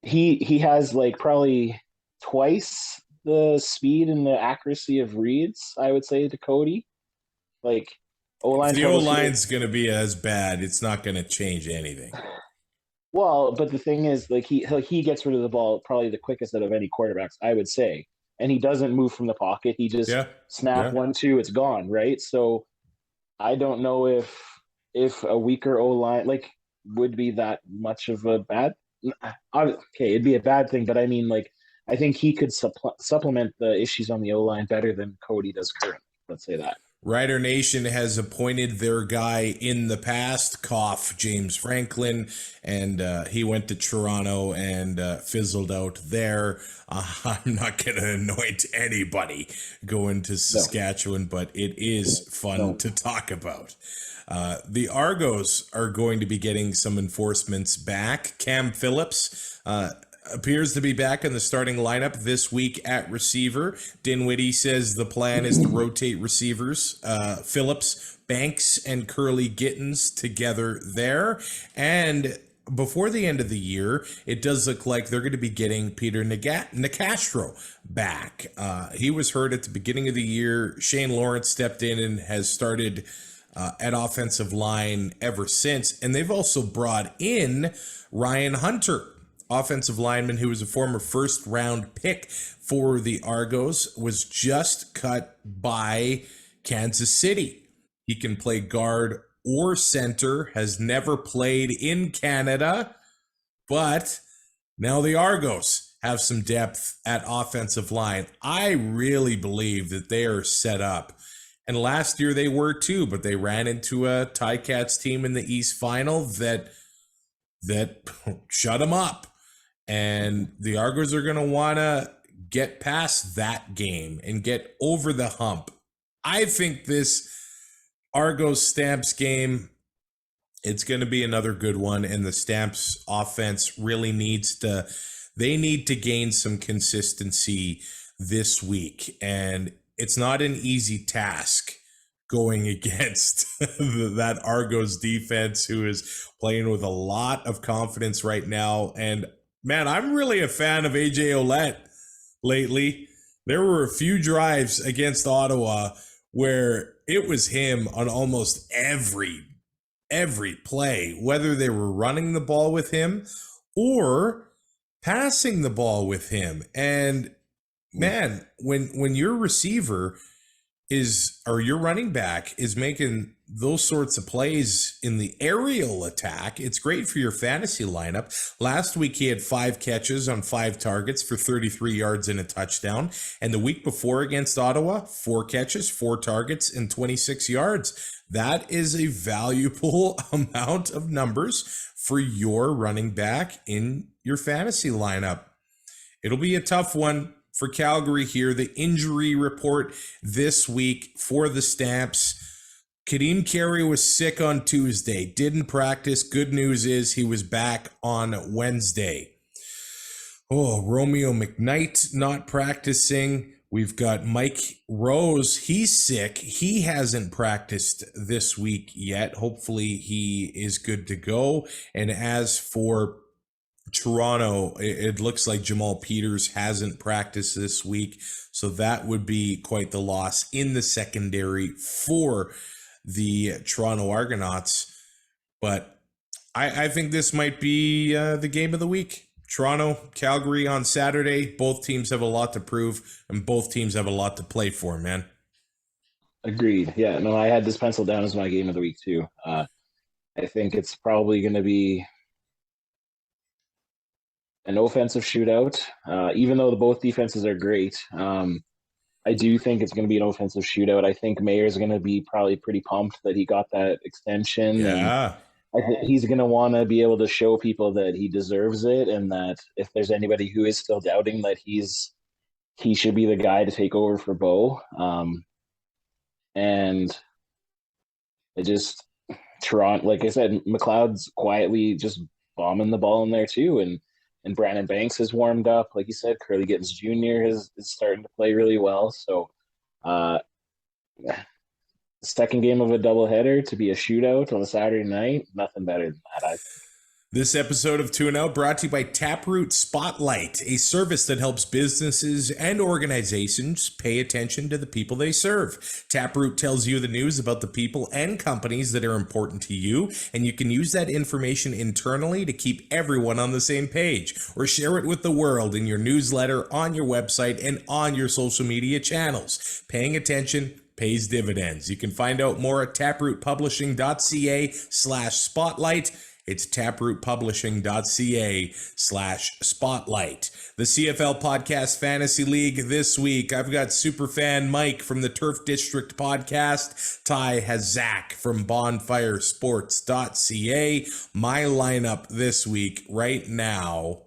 He has like probably twice the speed and the accuracy of Reed's, I would say, to Cody. Like If the O-line's going to be as bad, it's not going to change anything. Well, but the thing is, like he gets rid of the ball probably the quickest out of any quarterbacks, I would say, and he doesn't move from the pocket. He just snap 1-2, it's gone, right? So I don't know if a weaker O-line like would be that much of a bad. Okay, it'd be a bad thing, but I mean, like I think he could supplement the issues on the O-line better than Cody does currently. Let's say that. Rider Nation has appointed their guy in the past, James Franklin, and he went to Toronto and fizzled out there. I'm not going to anoint anybody going to Saskatchewan, but it is fun to talk about. The Argos are going to be getting some enforcements back. Cam Phillips appears to be back in the starting lineup this week at receiver. Dinwiddie says the plan is to rotate receivers. Phillips, Banks, and Curly Gittins together there. And before the end of the year, it does look like they're going to be getting Peter Nicastro back. He was hurt at the beginning of the year. Shane Lawrence stepped in and has started at offensive line ever since. And they've also brought in Ryan Hunter, offensive lineman who was a former first-round pick for the Argos, was just cut by Kansas City. He can play guard or center, has never played in Canada, but now the Argos have some depth at offensive line. I really believe that they are set up. And last year they were too, but they ran into a Ticats team in the East Final that shut them up. And the Argos are going to want to get past that game and get over the hump. I think this Argos Stamps game, it's going to be another good one. And the Stamps offense really needs to gain some consistency this week. And it's not an easy task going against that Argos defense, who is playing with a lot of confidence right now. And man, I'm really a fan of AJ Ouellette lately. There were a few drives against Ottawa where it was him on almost every play, whether they were running the ball with him or passing the ball with him. And man, when your receiver or your running back is making those sorts of plays in the aerial attack, it's great for your fantasy lineup. Last week, he had 5 catches on 5 targets for 33 yards and a touchdown. And the week before against Ottawa, 4 catches, 4 targets, and 26 yards. That is a valuable amount of numbers for your running back in your fantasy lineup. It'll be a tough one for Calgary here. The injury report this week for the Stamps: Kadeem Carey was sick on Tuesday, didn't practice. Good news is he was back on Wednesday. Romeo McKnight not practicing. We've got Mike Rose. He's sick. He hasn't practiced this week yet. Hopefully he is good to go. And as for Toronto, it looks like Jamal Peters hasn't practiced this week. So that would be quite the loss in the secondary for the Toronto Argonauts. But I think this might be the game of the week. Toronto, Calgary on Saturday. Both teams have a lot to prove, and both teams have a lot to play for, man. Agreed. Yeah, no, I had this penciled down as my game of the week too. I think it's probably going to be an offensive shootout, even though both defenses are great. I do think it's going to be an offensive shootout. I think Mayer's going to be probably pretty pumped that he got that extension. Yeah. I think he's going to want to be able to show people that he deserves it, and that if there's anybody who is still doubting that he should be the guy to take over for Bo. And it just, Toronto, like I said, McLeod's quietly just bombing the ball in there too. And and Brandon Banks has warmed up. Like you said, Curly Gittens Jr. is starting to play really well. So second game of a doubleheader to be a shootout on a Saturday night, nothing better than that, I think. This episode of Tune Out brought to you by Taproot Spotlight, a service that helps businesses and organizations pay attention to the people they serve. Taproot tells you the news about the people and companies that are important to you, and you can use that information internally to keep everyone on the same page, or share it with the world in your newsletter, on your website, and on your social media channels. Paying attention pays dividends. You can find out more at taprootpublishing.ca/spotlight. It's taprootpublishing.ca/spotlight. The CFL Podcast Fantasy League this week. I've got Superfan Mike from the Turf District Podcast. Ty has Zach from bonfiresports.ca. My lineup this week right now,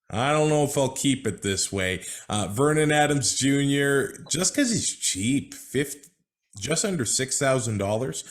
I don't know if I'll keep it this way. Vernon Adams Jr., just because he's cheap, just under $6,000.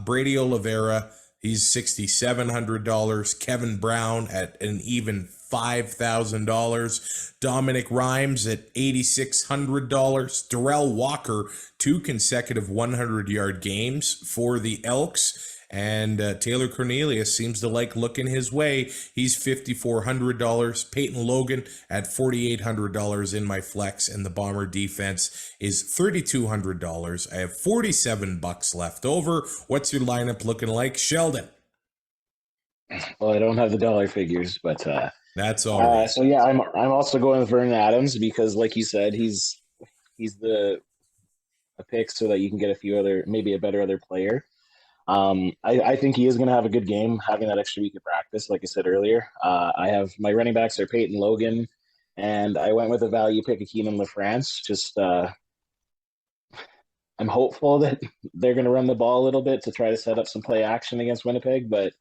Brady Oliveira, he's $6,700. Kevin Brown at an even $5,000. Dominic Rhymes at $8,600. Darrell Walker, 2 consecutive 100-yard games for the Elks. And Taylor Cornelius seems to like looking his way. He's $5,400. Peyton Logan at $4,800 in my flex, and the Bomber defense is $3,200. I have $47 left over. What's your lineup looking like, Sheldon? Well, I don't have the dollar figures, but that's all right. So yeah, I'm also going with Vernon Adams because, like you said, he's a pick so that you can get maybe a better other player. I think he is going to have a good game, having that extra week of practice, like I said earlier. I have my running backs are Peyton Logan, and I went with a value pick of Keenan LaFrance. Just I'm hopeful that they're going to run the ball a little bit to try to set up some play action against Winnipeg, but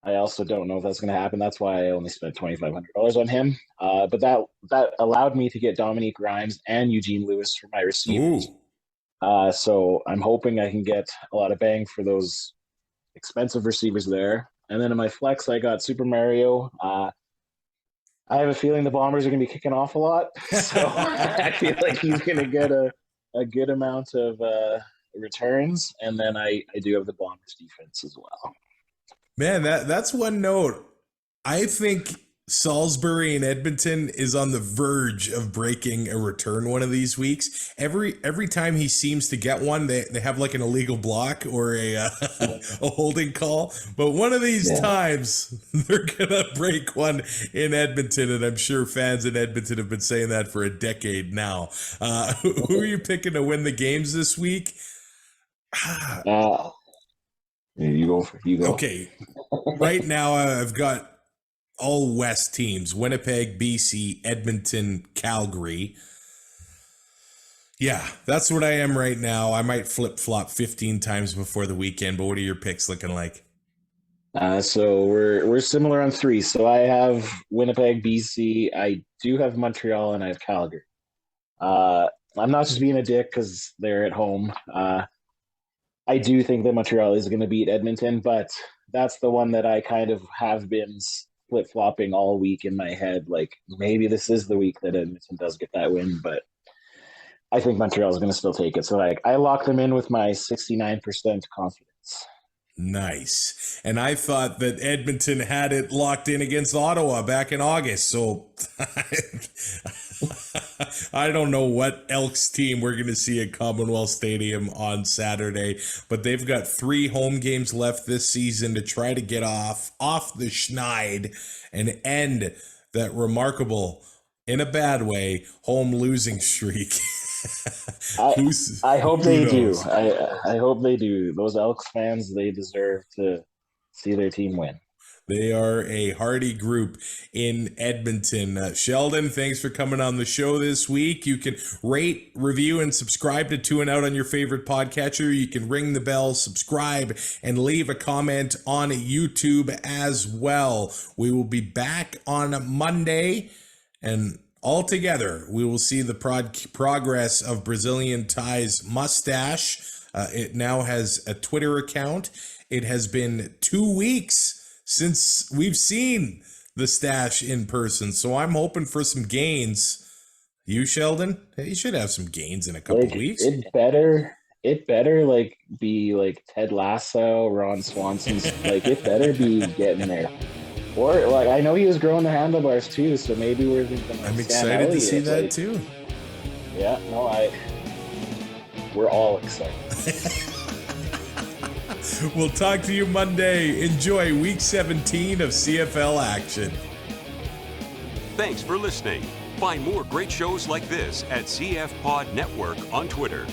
I also don't know if that's going to happen. That's why I only spent $2,500 on him. But that allowed me to get Dominique Rhymes and Eugene Lewis for my receivers. Ooh. So I'm hoping I can get a lot of bang for those expensive receivers there. And then in my flex, I got Super Mario. I have a feeling the Bombers are going to be kicking off a lot. So I feel like he's going to get a good amount of returns. And then I do have the Bombers defense as well. Man, that's one note. I think Salisbury and Edmonton is on the verge of breaking a return one of these weeks. Every time he seems to get one, they have like an illegal block or a holding call. But one of these times, they're going to break one in Edmonton, and I'm sure fans in Edmonton have been saying that for a decade now. Who are you picking to win the games this week? You go. Okay. Right now, I've got all West teams: Winnipeg, BC, Edmonton, Calgary. Yeah, that's what I am right now. I might flip-flop 15 times before the weekend, but what are your picks looking like? So we're similar on 3. So I have Winnipeg, BC. I do have Montreal, and I have Calgary. I'm not just being a dick because they're at home. I do think that Montreal is going to beat Edmonton, but that's the one that I kind of have been flip-flopping all week in my head. Like, maybe this is the week that Edmonton does get that win, but I think Montreal is going to still take it. So I lock them in with my 69% confidence. Nice. And I thought that Edmonton had it locked in against Ottawa back in August. So I don't know what Elks team we're going to see at Commonwealth Stadium on Saturday, but they've got 3 home games left this season to try to get off the schneid and end that remarkable, in a bad way, home losing streak. I hope they do. I hope they do. Those Elks fans, they deserve to see their team win. They are a hardy group in Edmonton. Sheldon, thanks for coming on the show this week. You can rate, review, and subscribe to Two and Out on your favorite podcatcher. You can ring the bell, subscribe, and leave a comment on YouTube as well. We will be back on Monday, and altogether, we will see the progress of Brazilian Ty's mustache. It now has a Twitter account. It has been 2 weeks since we've seen the stash in person. So I'm hoping for some gains. You, Sheldon? Hey, you should have some gains in a couple weeks. It better like be like Ted Lasso, Ron Swanson's. Like it better be getting there. Or like I know he was growing the handlebars too, so maybe we're thinking. I'm excited to see that too. Yeah, no, we're all excited. We'll talk to you Monday. Enjoy week 17 of CFL action. Thanks for listening. Find more great shows like this at CF Pod Network on Twitter.